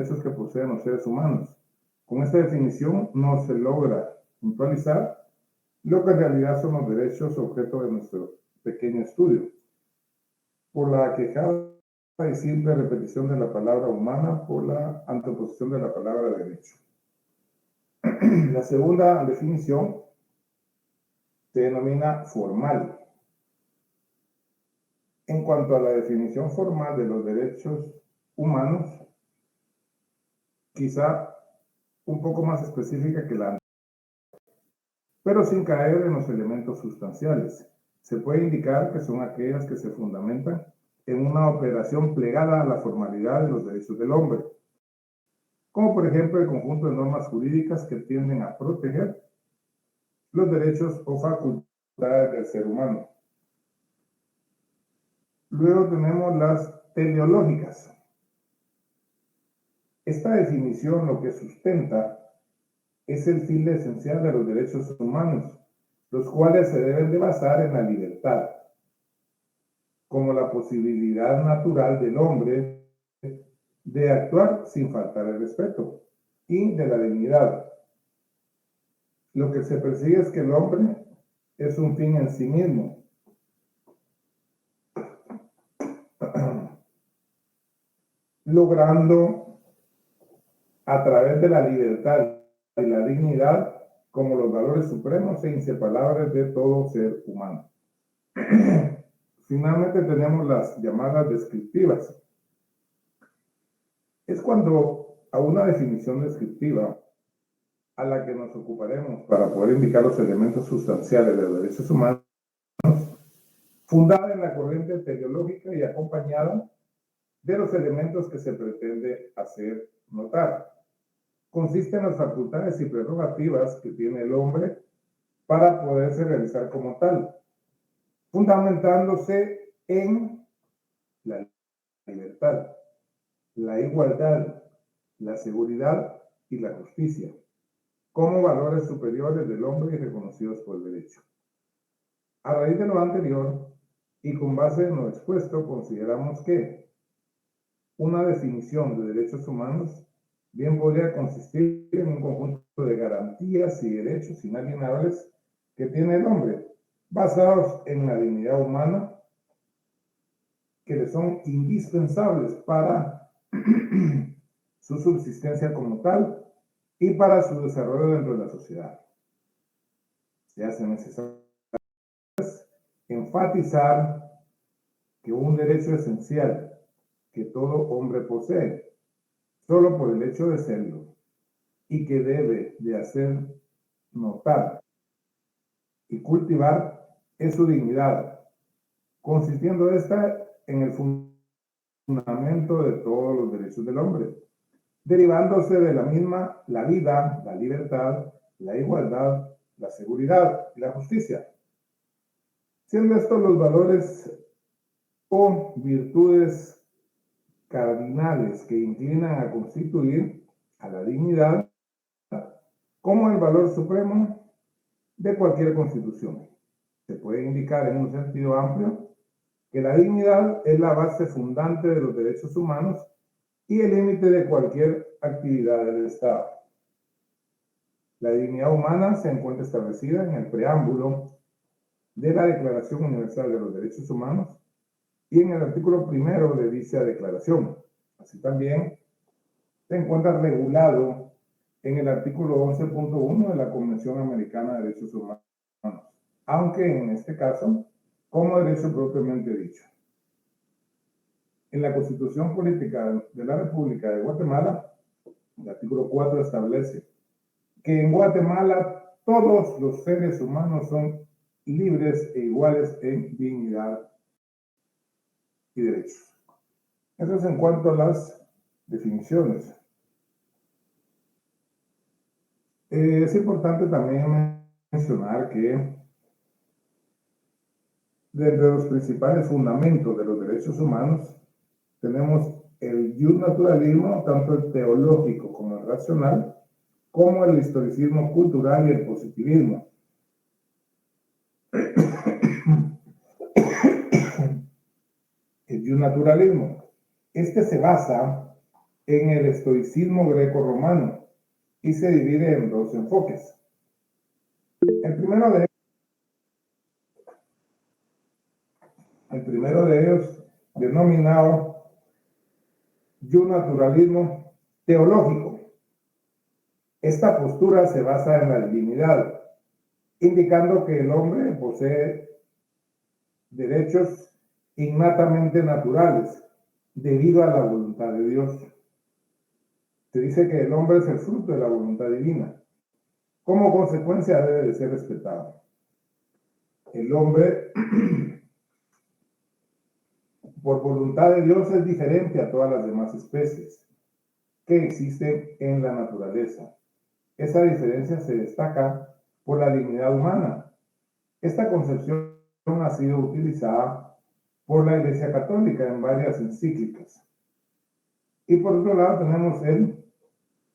derechos que poseen los seres humanos. Con esta definición no se logra puntualizar lo que en realidad son los derechos objeto de nuestro pequeño estudio. Por la quejada y simple repetición de la palabra humana por la anteposición de la palabra derecho. La segunda definición se denomina formal. En cuanto a la definición formal de los derechos humanos, quizá un poco más específica que la anterior, pero sin caer en los elementos sustanciales. Se puede indicar que son aquellas que se fundamentan en una operación plegada a la formalidad de los derechos del hombre, como por ejemplo el conjunto de normas jurídicas que tienden a proteger los derechos o facultades del ser humano. Luego tenemos las teleológicas. Esta definición lo que sustenta es el fin esencial de los derechos humanos, los cuales se deben de basar en la libertad, como la posibilidad natural del hombre de actuar sin faltar el respeto y de la dignidad. Lo que se persigue es que el hombre es un fin en sí mismo. Logrando a través de la libertad y la dignidad como los valores supremos e inseparables de todo ser humano. Finalmente tenemos las llamadas descriptivas. Es cuando a una definición descriptiva a la que nos ocuparemos para poder indicar los elementos sustanciales de los derechos humanos, fundada en la corriente teleológica y acompañada de los elementos que se pretende hacer notar. Consiste en las facultades y prerrogativas que tiene el hombre para poderse realizar como tal, fundamentándose en la libertad, la igualdad, la seguridad y la justicia, como valores superiores del hombre y reconocidos por el derecho. A raíz de lo anterior, y con base en lo expuesto, consideramos que una definición de derechos humanos bien podría consistir en un conjunto de garantías y derechos inalienables que tiene el hombre, basados en la dignidad humana, que le son indispensables para su subsistencia como tal y para su desarrollo dentro de la sociedad. Se hace necesario enfatizar que un derecho esencial que todo hombre posee, solo por el hecho de serlo, y que debe de hacer notar y cultivar, es su dignidad, consistiendo esta en el fundamento de todos los derechos del hombre, derivándose de la misma la vida, la libertad, la igualdad, la seguridad y la justicia, siendo estos los valores o virtudes cardinales que inclinan a constituir a la dignidad como el valor supremo de cualquier constitución. Se puede indicar en un sentido amplio que la dignidad es la base fundante de los derechos humanos y el límite de cualquier actividad del Estado. La dignidad humana se encuentra establecida en el preámbulo de la Declaración Universal de los Derechos Humanos y en el artículo primero de dicha declaración. Así también se encuentra regulado en el artículo 11.1 de la Convención Americana de Derechos Humanos, aunque en este caso como derecho propiamente dicho. En la Constitución Política de la República de Guatemala, el artículo 4 establece que en Guatemala todos los seres humanos son libres e iguales en dignidad y derechos. Eso es en cuanto a las definiciones. Es importante también mencionar que desde los principales fundamentos de los derechos humanos tenemos el naturalismo, tanto el teológico como el racional, como el historicismo cultural y el positivismo. El naturalismo. Este se basa en el estoicismo greco-romano y se divide en dos enfoques. El primero de ellos, denominado naturalismo teológico. Esta postura se basa en la divinidad, indicando que el hombre posee derechos innatamente naturales debido a la voluntad de Dios. Se dice que el hombre es el fruto de la voluntad divina. Como consecuencia debe de ser respetado. El hombre, por voluntad de Dios, es diferente a todas las demás especies que existen en la naturaleza. Esa diferencia se destaca por la dignidad humana. Esta concepción ha sido utilizada por la Iglesia Católica en varias encíclicas. Y por otro lado tenemos el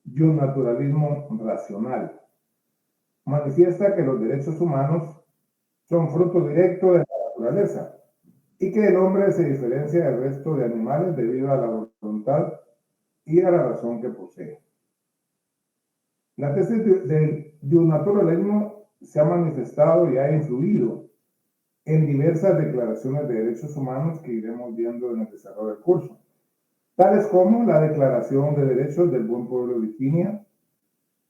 naturalismo racional. Manifiesta que los derechos humanos son fruto directo de la naturaleza y que el hombre se diferencia del resto de animales debido a la voluntad y a la razón que posee. La tesis del naturalismo se ha manifestado y ha influido en diversas declaraciones de derechos humanos que iremos viendo en el desarrollo del curso, tales como la Declaración de Derechos del Buen Pueblo de Virginia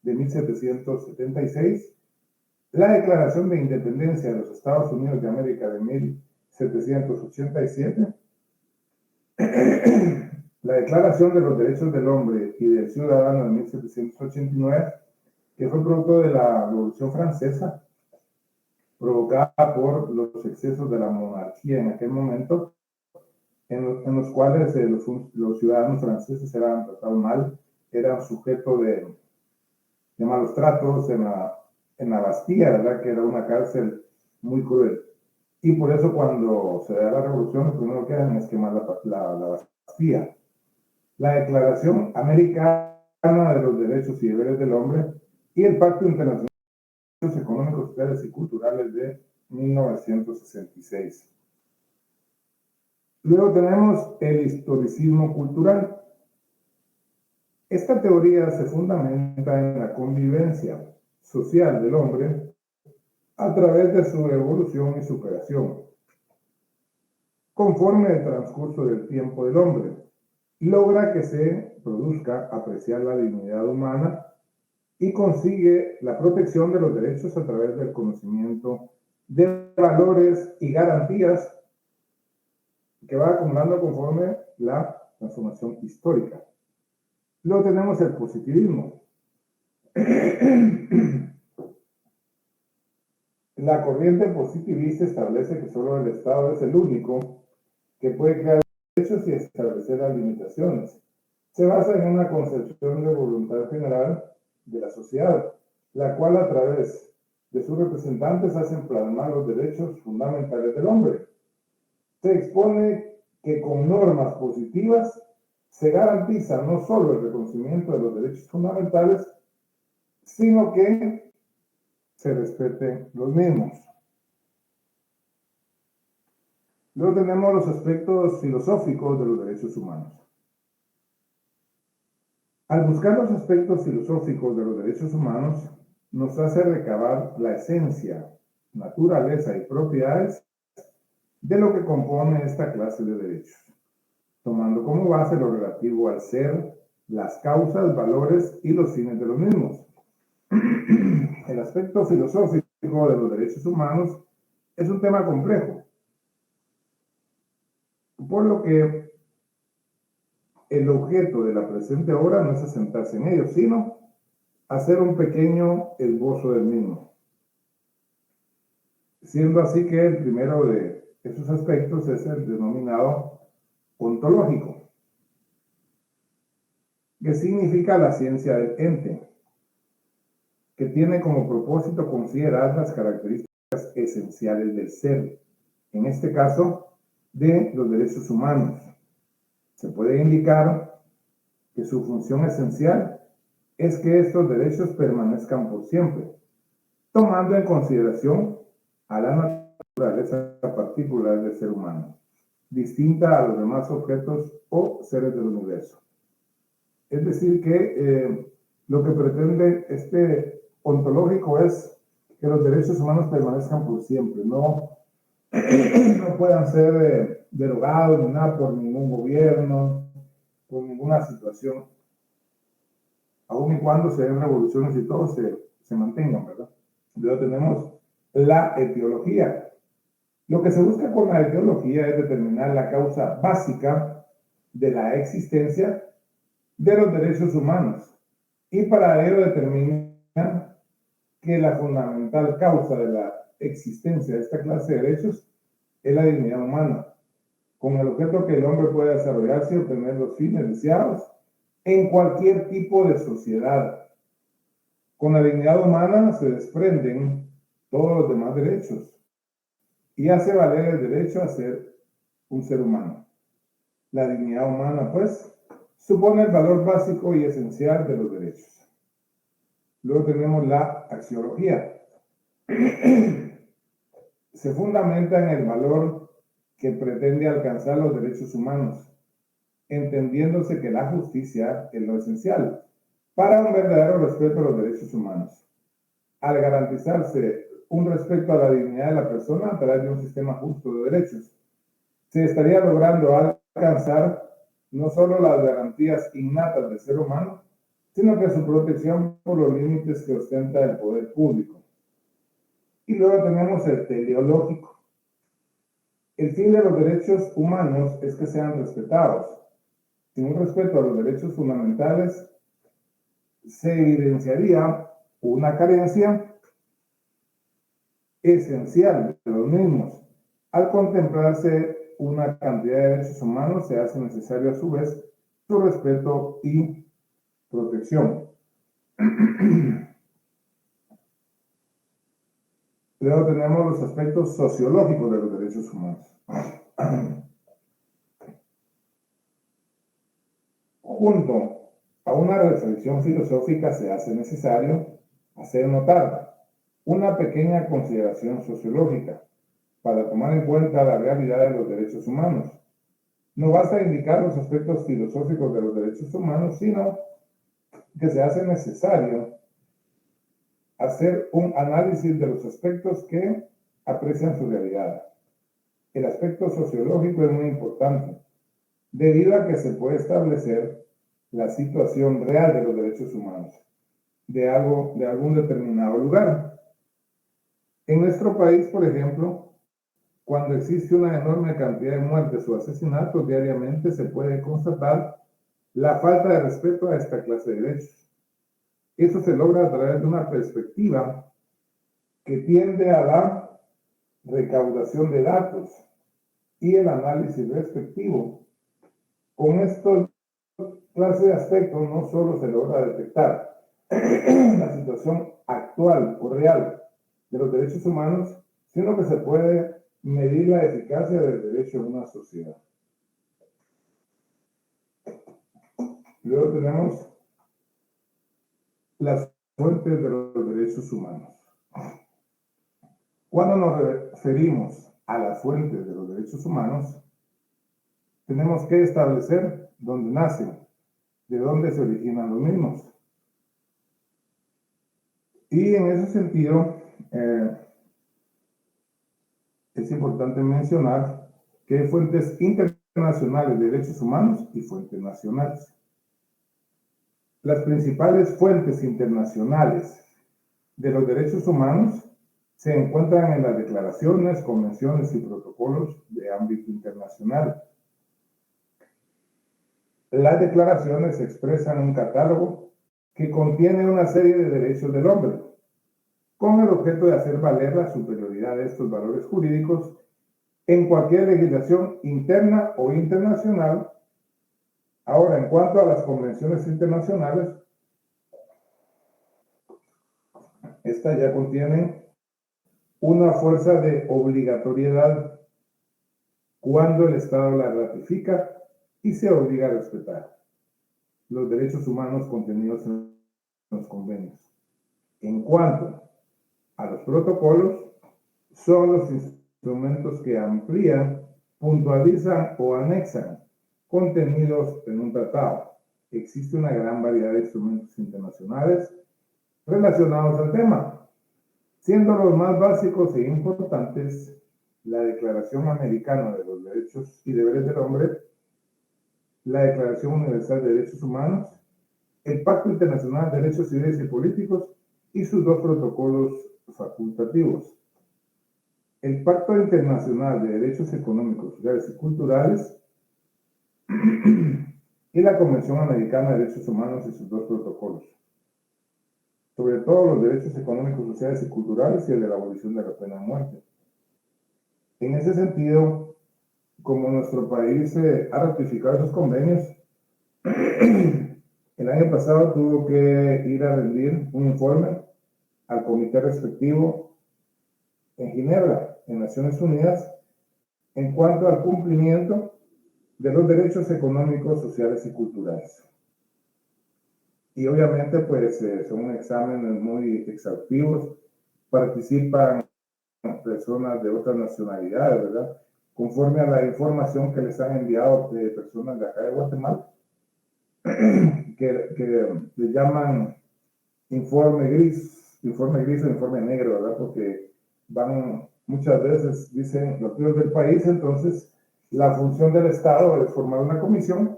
de 1776, la Declaración de Independencia de los Estados Unidos de América de 1787, la Declaración de los Derechos del Hombre y del Ciudadano de 1789, que fue producto de la Revolución Francesa, provocada por los excesos de la monarquía en aquel momento, en los cuales los ciudadanos franceses eran tratados mal, eran sujetos de malos tratos en la Bastilla, ¿verdad? Que era una cárcel muy cruel. Y por eso cuando se da la revolución, lo primero que hacen es quemar la Bastilla. La Declaración Americana de los Derechos y Deberes del Hombre y el Pacto Internacional de Derechos Económicos, Sociales y Culturales de 1966. Luego tenemos el historicismo cultural. Esta teoría se fundamenta en la convivencia social del hombre a través de su evolución y superación. Conforme el transcurso del tiempo del hombre, logra que se produzca apreciar la dignidad humana y consigue la protección de los derechos a través del conocimiento de valores y garantías que va acumulando conforme la transformación histórica. Luego tenemos el positivismo. La corriente positivista establece que solo el Estado es el único que puede crear derechos y establecer las limitaciones. Se basa en una concepción de voluntad general de la sociedad, la cual a través de sus representantes hacen plasmar los derechos fundamentales del hombre. Se expone que con normas positivas se garantiza no solo el reconocimiento de los derechos fundamentales, sino que se respeten los mismos. Luego tenemos los aspectos filosóficos de los derechos humanos. Al buscar los aspectos filosóficos de los derechos humanos, nos hace recabar la esencia, naturaleza y propiedades de lo que compone esta clase de derechos, tomando como base lo relativo al ser, las causas, valores y los fines de los mismos. El aspecto filosófico de los derechos humanos es un tema complejo, por lo que el objeto de la presente obra no es asentarse en ello, sino hacer un pequeño esbozo del mismo. Siendo así que el primero de esos aspectos es el denominado ontológico, que significa la ciencia del ente, que tiene como propósito considerar las características esenciales del ser, en este caso, de los derechos humanos. Se puede indicar que su función esencial es que estos derechos permanezcan por siempre, tomando en consideración a la naturaleza particular del ser humano, distinta a los demás objetos o seres del universo. Es decir, que lo que pretende este ontológico es que los derechos humanos permanezcan por siempre, no, no puedan ser derogados ni nada por ningún gobierno, por ninguna situación, aun y cuando se den revoluciones y todo se mantengan, ¿verdad? Luego tenemos la etiología. Lo que se busca con la etiología es determinar la causa básica de la existencia de los derechos humanos y para ello determina que la fundamental causa de la existencia de esta clase de derechos es la dignidad humana, con el objeto que el hombre pueda desarrollarse y obtener los fines deseados en cualquier tipo de sociedad. Con la dignidad humana se desprenden todos los demás derechos y hace valer el derecho a ser un ser humano. La dignidad humana, pues, supone el valor básico y esencial de los derechos. Luego tenemos la axiología. Se fundamenta en el valor que pretende alcanzar los derechos humanos, entendiéndose que la justicia es lo esencial para un verdadero respeto a los derechos humanos. Al garantizarse un respeto a la dignidad de la persona a través de un sistema justo de derechos, se estaría logrando alcanzar no solo las garantías innatas del ser humano, sino que su protección por los límites que ostenta el poder público. Y luego tenemos el teleológico. El fin de los derechos humanos es que sean respetados. Sin un respeto a los derechos fundamentales, se evidenciaría una carencia esencial de los mismos. Al contemplarse una cantidad de derechos humanos, se hace necesario a su vez su respeto y protección. Luego tenemos los aspectos sociológicos de los derechos humanos. Junto a una reflexión filosófica se hace necesario hacer notar una pequeña consideración sociológica para tomar en cuenta la realidad de los derechos humanos. No basta indicar los aspectos filosóficos de los derechos humanos, sino que se hace necesario hacer un análisis de los aspectos que aprecian su realidad. El aspecto sociológico es muy importante, debido a que se puede establecer la situación real de los derechos humanos de algún determinado lugar. En nuestro país, por ejemplo, cuando existe una enorme cantidad de muertes o asesinatos diariamente, se puede constatar la falta de respeto a esta clase de derechos. Eso se logra a través de una perspectiva que tiende a la recaudación de datos y el análisis respectivo. Con esta clase de aspectos no solo se logra detectar la situación actual o real de los derechos humanos, sino que se puede medir la eficacia del derecho en una sociedad. Luego tenemos las fuentes de los derechos humanos. Cuando nos referimos a las fuentes de los derechos humanos, tenemos que establecer dónde nacen, de dónde se originan los mismos. Y en ese sentido, es importante mencionar que hay fuentes internacionales de derechos humanos y fuentes nacionales. Las principales fuentes internacionales de los derechos humanos se encuentran en las declaraciones, convenciones y protocolos de ámbito internacional. Las declaraciones expresan un catálogo que contiene una serie de derechos del hombre, con el objeto de hacer valer la superioridad de estos valores jurídicos en cualquier legislación interna o internacional. Ahora, en cuanto a las convenciones internacionales, estas ya contienen una fuerza de obligatoriedad cuando el Estado la ratifica y se obliga a respetar los derechos humanos contenidos en los convenios. En cuanto a los protocolos, son los instrumentos que amplían, puntualizan o anexan contenidos en un tratado. existe una gran variedad de instrumentos internacionales relacionados al tema, siendo los más básicos e importantes la Declaración Americana de los Derechos y Deberes del Hombre, la Declaración Universal de Derechos Humanos, el Pacto Internacional de Derechos Civiles y Políticos y sus dos protocolos facultativos. El Pacto Internacional de Derechos Económicos, Sociales y Culturales y la Convención Americana de Derechos Humanos y sus dos protocolos, sobre todo los derechos económicos, sociales y culturales y el de la abolición de la pena de muerte. En ese sentido, como nuestro país ha ratificado esos convenios, el año pasado tuvo que ir a rendir un informe al comité respectivo en Ginebra, en Naciones Unidas, en cuanto al cumplimiento de los derechos económicos, sociales y culturales. Y obviamente, pues, son exámenes muy exhaustivos, participan personas de otras nacionalidades, ¿verdad? Conforme a la información que les han enviado de personas de acá de Guatemala, que le llaman informe gris o informe negro, ¿verdad? Porque van, muchas veces dicen los tíos del país, entonces la función del Estado es formar una comisión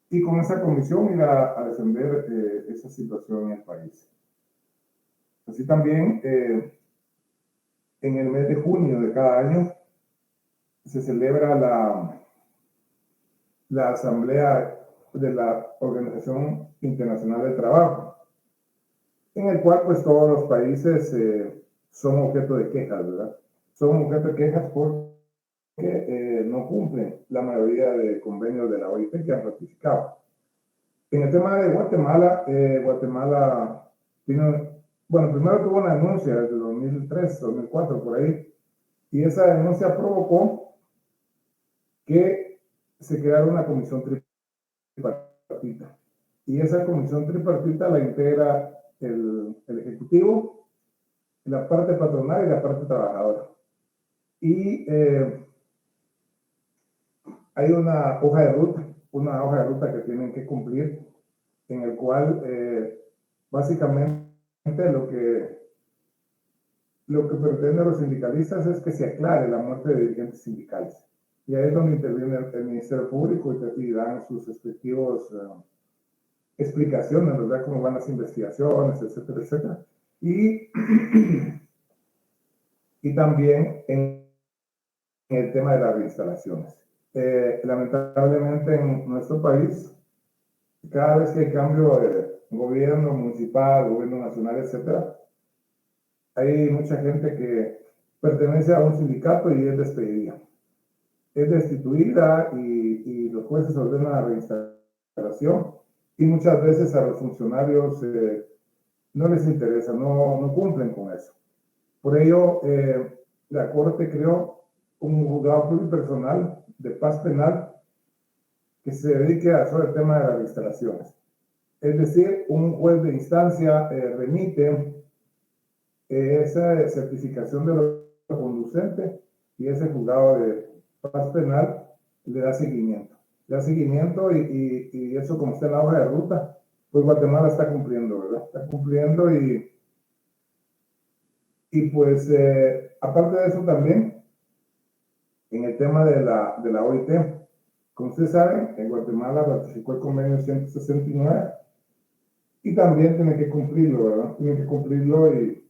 y con esa comisión ir a defender esa situación en el país. Así también, en el mes de junio de cada año se celebra la Asamblea de la Organización Internacional del Trabajo, en el cual pues todos los países son objeto de quejas, ¿verdad? Son objeto de quejas porque no cumplen la mayoría de convenios de la OIT que han ratificado. En el tema de Guatemala, Guatemala tiene, bueno, primero tuvo una denuncia desde 2003, 2004, por ahí, y esa denuncia provocó que se creara una comisión tripartita. Y esa comisión tripartita la integra el Ejecutivo, la parte patronal y la parte trabajadora. Y hay una hoja de ruta que tienen que cumplir, en el cual básicamente lo que pretenden los sindicalistas es que se aclare la muerte de dirigentes sindicales. Y ahí es donde interviene el Ministerio Público y dan sus respectivos explicaciones, ¿verdad? Cómo van las investigaciones, etcétera, etcétera. Y también en el tema de las reinstalaciones. Lamentablemente en nuestro país, cada vez que hay cambio de gobierno municipal, gobierno nacional, etcétera, hay mucha gente que pertenece a un sindicato y es despedida. Es destituida y los jueces ordenan la reinstalación y muchas veces a los funcionarios no les interesa, no cumplen con eso. Por ello, la Corte creó un juzgado pluripersonal de paz penal que se dedique a solo el tema de las instalaciones. Es decir, un juez de instancia remite esa certificación de lo conducente y ese juzgado de paz penal le da seguimiento. Le da seguimiento y eso, como está en la hoja de ruta, pues Guatemala está cumpliendo, ¿verdad? Está cumpliendo y pues aparte de eso también, en el tema de la OIT, como ustedes saben, en Guatemala ratificó el convenio 169 y también tiene que cumplirlo, ¿verdad? Tiene que cumplirlo y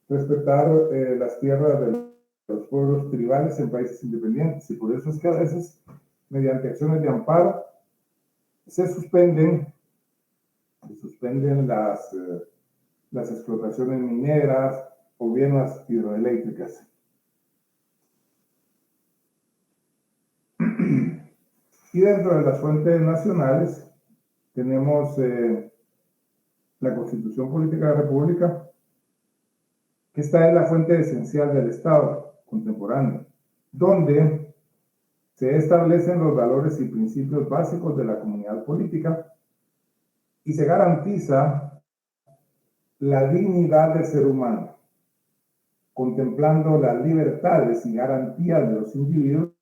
respetar las tierras de los pueblos tribales en países independientes. Y por eso es que a veces, mediante acciones de amparo, se suspenden las explotaciones mineras o bien las hidroeléctricas. Y dentro de las fuentes nacionales tenemos la Constitución Política de la República, que esta es la fuente esencial del Estado contemporáneo, donde se establecen los valores y principios básicos de la comunidad política y se garantiza la dignidad del ser humano, contemplando las libertades y garantías de los individuos.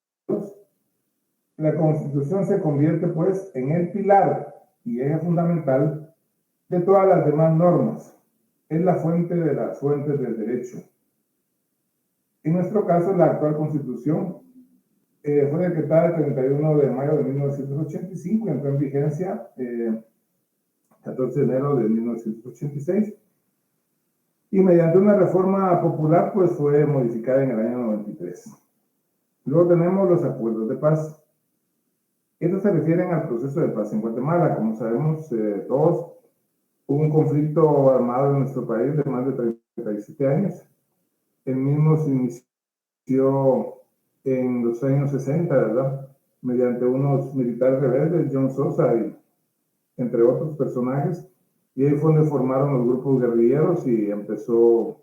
La Constitución se convierte, pues, en el pilar y eje fundamental de todas las demás normas. Es la fuente de las fuentes del derecho. En nuestro caso, la actual Constitución fue decretada el 31 de mayo de 1985 y entró en vigencia 14 de enero de 1986. Y mediante una reforma popular, pues fue modificada en el año 93. Luego tenemos los acuerdos de paz. Estos se refieren al proceso de paz en Guatemala. Como sabemos todos, hubo un conflicto armado en nuestro país de más de 37 años. El mismo se inició en los años 60, ¿verdad? Mediante unos militares rebeldes, John Sosa y entre otros personajes, y ahí fue donde formaron los grupos guerrilleros y empezó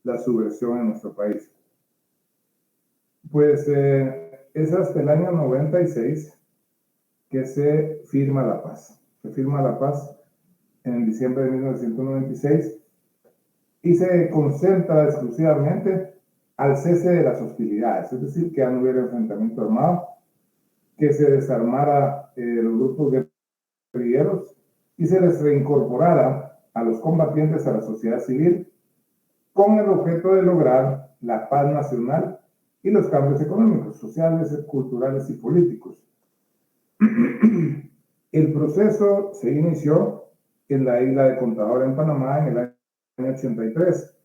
la subversión en nuestro país. Pues es hasta el año 96 que se firma la paz. Se firma la paz en diciembre de 1996 y se concentra exclusivamente al cese de las hostilidades, es decir, que ya no hubiera enfrentamiento armado, que se desarmara los grupos guerrilleros y se les reincorporara a los combatientes a la sociedad civil con el objeto de lograr la paz nacional y los cambios económicos, sociales, culturales y políticos. El proceso se inició en la isla de Contadora, en Panamá, en el año 83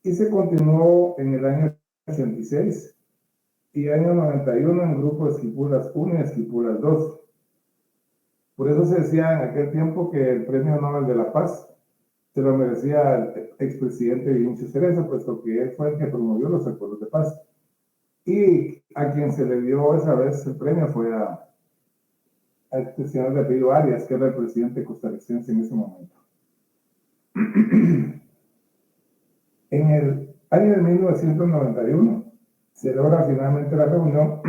y se continuó en el año 86 y año 91 en el grupo Esquipulas 1 y Esquipulas 2. Por eso se decía en aquel tiempo que el Premio Nobel de la Paz se lo merecía el expresidente Vinicio Cerezo, puesto que él fue el que promovió los acuerdos de paz. Y a quien se le dio esa vez el premio fue a este señor de apellido Arias, que era el presidente costarricense en ese momento. En el año de 1991 se logra finalmente la reunión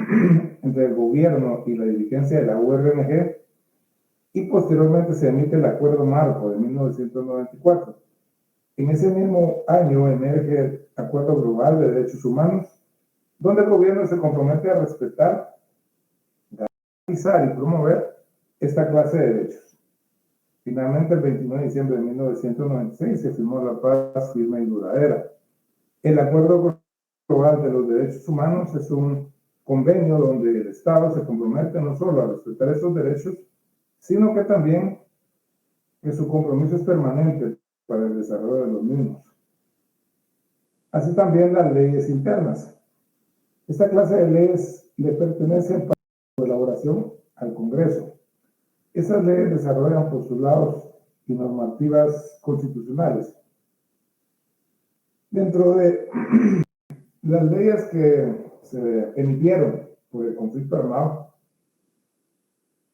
entre el gobierno y la dirigencia de la URNG y posteriormente se emite el Acuerdo Marco de 1994. En ese mismo año emerge el Acuerdo Global de Derechos Humanos, donde el gobierno se compromete a respetar, garantizar y promover esta clase de derechos. Finalmente, el 29 de diciembre de 1996 se firmó la paz firme y duradera. El Acuerdo Global de los Derechos Humanos es un convenio donde el Estado se compromete no solo a respetar estos derechos, sino que también que su compromiso es permanente para el desarrollo de los mismos. Así también las leyes internas. Esta clase de leyes le pertenecen para su elaboración al Congreso. Esas leyes desarrollan postulados y normativas constitucionales. Dentro de las leyes que se emitieron por el conflicto armado,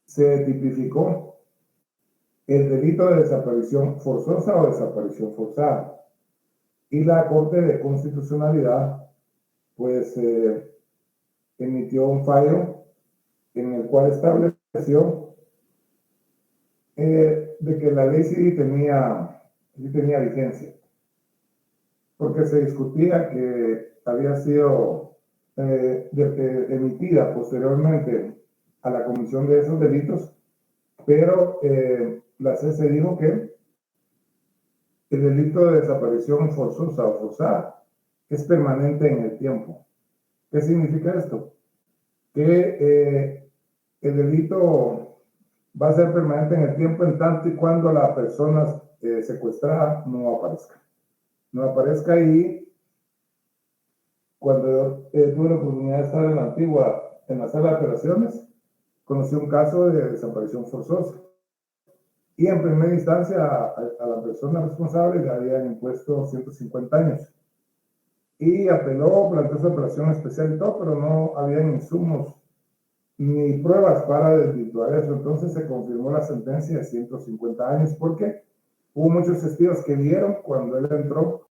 se tipificó el delito de desaparición forzosa o desaparición forzada. Y la Corte de Constitucionalidad, pues, emitió un fallo en el cual estableció de que la ley sí tenía vigencia, porque se discutía que había sido emitida posteriormente a la comisión de esos delitos, pero la CC dijo que el delito de desaparición forzosa o forzada es permanente en el tiempo. ¿Qué significa esto? Que el delito va a ser permanente en el tiempo en tanto y cuando la persona secuestrada no aparezca. No aparezca y cuando tuve la oportunidad de estar en la sala de operaciones, conocí un caso de desaparición forzosa. Y en primera instancia a la persona responsable le habían impuesto 150 años. Y apeló, planteó su operación especial y todo, pero no habían insumos ni pruebas para desvirtuar eso. Entonces se confirmó la sentencia de 150 años porque hubo muchos testigos que vieron cuando él entró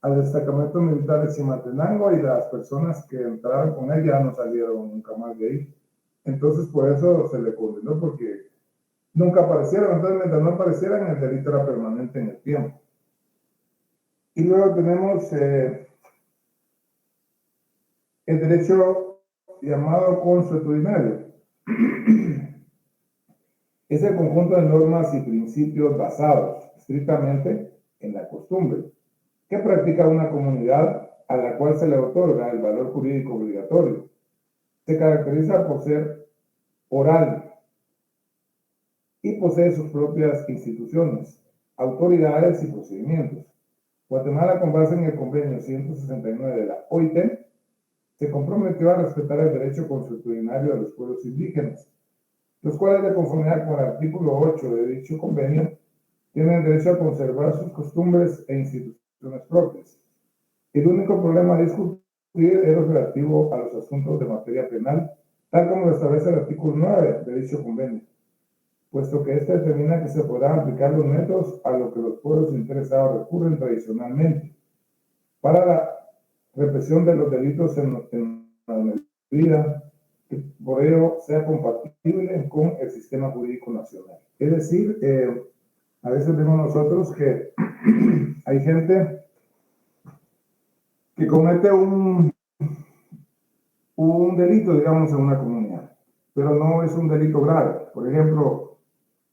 al destacamento militar de Chimaltenango y las personas que entraron con él ya no salieron nunca más de ahí. Entonces por eso se le condenó, porque nunca aparecieron. Entonces mientras no aparecieran, el delito era permanente en el tiempo. Y luego tenemos el derecho llamado consuetudinario. Es el conjunto de normas y principios basados estrictamente en la costumbre que practica una comunidad a la cual se le otorga el valor jurídico obligatorio. Se caracteriza por ser oral y posee sus propias instituciones, autoridades y procedimientos. Guatemala, con base en el convenio 169 de la OIT, se comprometió a respetar el derecho consuetudinario de los pueblos indígenas, los cuales, de conformidad con el artículo 8 de dicho convenio, tienen derecho a conservar sus costumbres e instituciones propias. El único problema a discutir es lo relativo a los asuntos de materia penal, tal como lo establece el artículo 9 de dicho convenio, puesto que este determina que se podrán aplicar los métodos a lo que los pueblos interesados recurren tradicionalmente para la represión de los delitos en la medida que por ello sea compatible con el sistema jurídico nacional. Es decir, a veces vemos nosotros que hay gente que comete un delito, digamos, en una comunidad, pero no es un delito grave. Por ejemplo,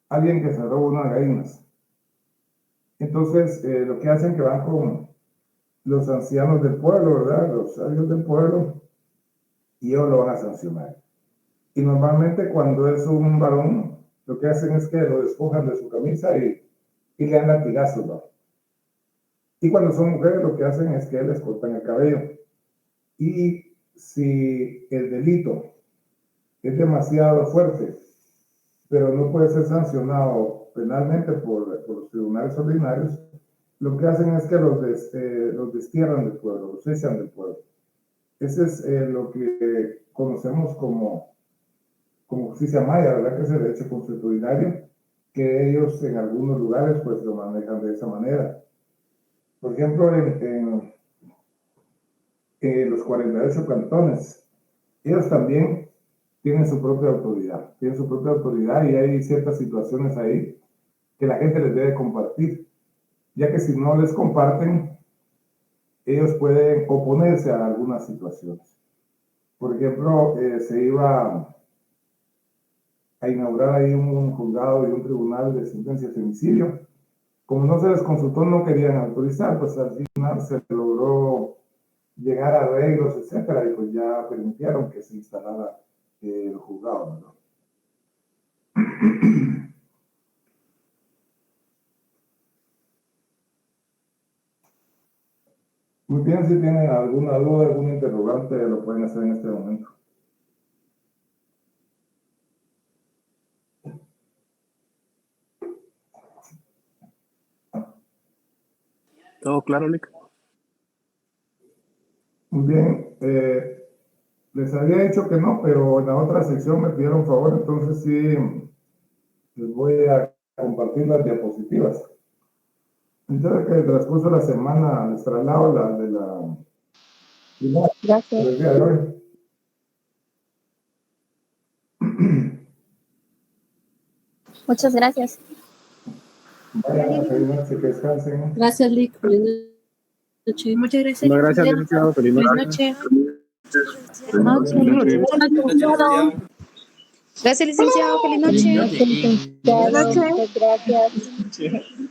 alguien que se roba unas gallinas. Entonces, lo que hacen que van con los ancianos del pueblo, ¿verdad? Los sabios del pueblo, y ellos lo van a sancionar. Y normalmente cuando es un varón, lo que hacen es que lo despojan de su camisa y le dan latigazos, ¿no? Y cuando son mujeres, lo que hacen es que les cortan el cabello. Y si el delito es demasiado fuerte, pero no puede ser sancionado penalmente por los tribunales ordinarios, lo que hacen es que los destierran del pueblo, los echan del pueblo. Ese es lo que conocemos como justicia maya, ¿verdad? Que es el derecho consuetudinario, que ellos en algunos lugares pues lo manejan de esa manera. Por ejemplo, en los 48 cantones, ellos también tienen su propia autoridad y hay ciertas situaciones ahí que la gente les debe compartir, ya que si no les comparten, ellos pueden oponerse a algunas situaciones. Por ejemplo, se iba a inaugurar ahí un juzgado y un tribunal de sentencia de femicidio. Como no se les consultó, no querían autorizar, pues al final se logró llegar a arreglos, etcétera, y pues ya permitieron que se instalara el juzgado, ¿no? Muy bien, si tienen alguna duda, algún interrogante, lo pueden hacer en este momento. ¿Todo claro, Lick? Muy bien. Les había dicho que no, pero en la otra sección me pidieron favor, entonces sí les voy a compartir las diapositivas. Entonces, que el transcurso de la semana les traslado la de la Gracias. del día de hoy. Muchas gracias. Vaya, feliz noche, que descansen. Gracias, Lick. Feliz noche. Muchas gracias. No, gracias, licenciado. Feliz noche. Feliz noche. Gracias, licenciado. Feliz noche. Feliz noche, licenciado. Muchas gracias.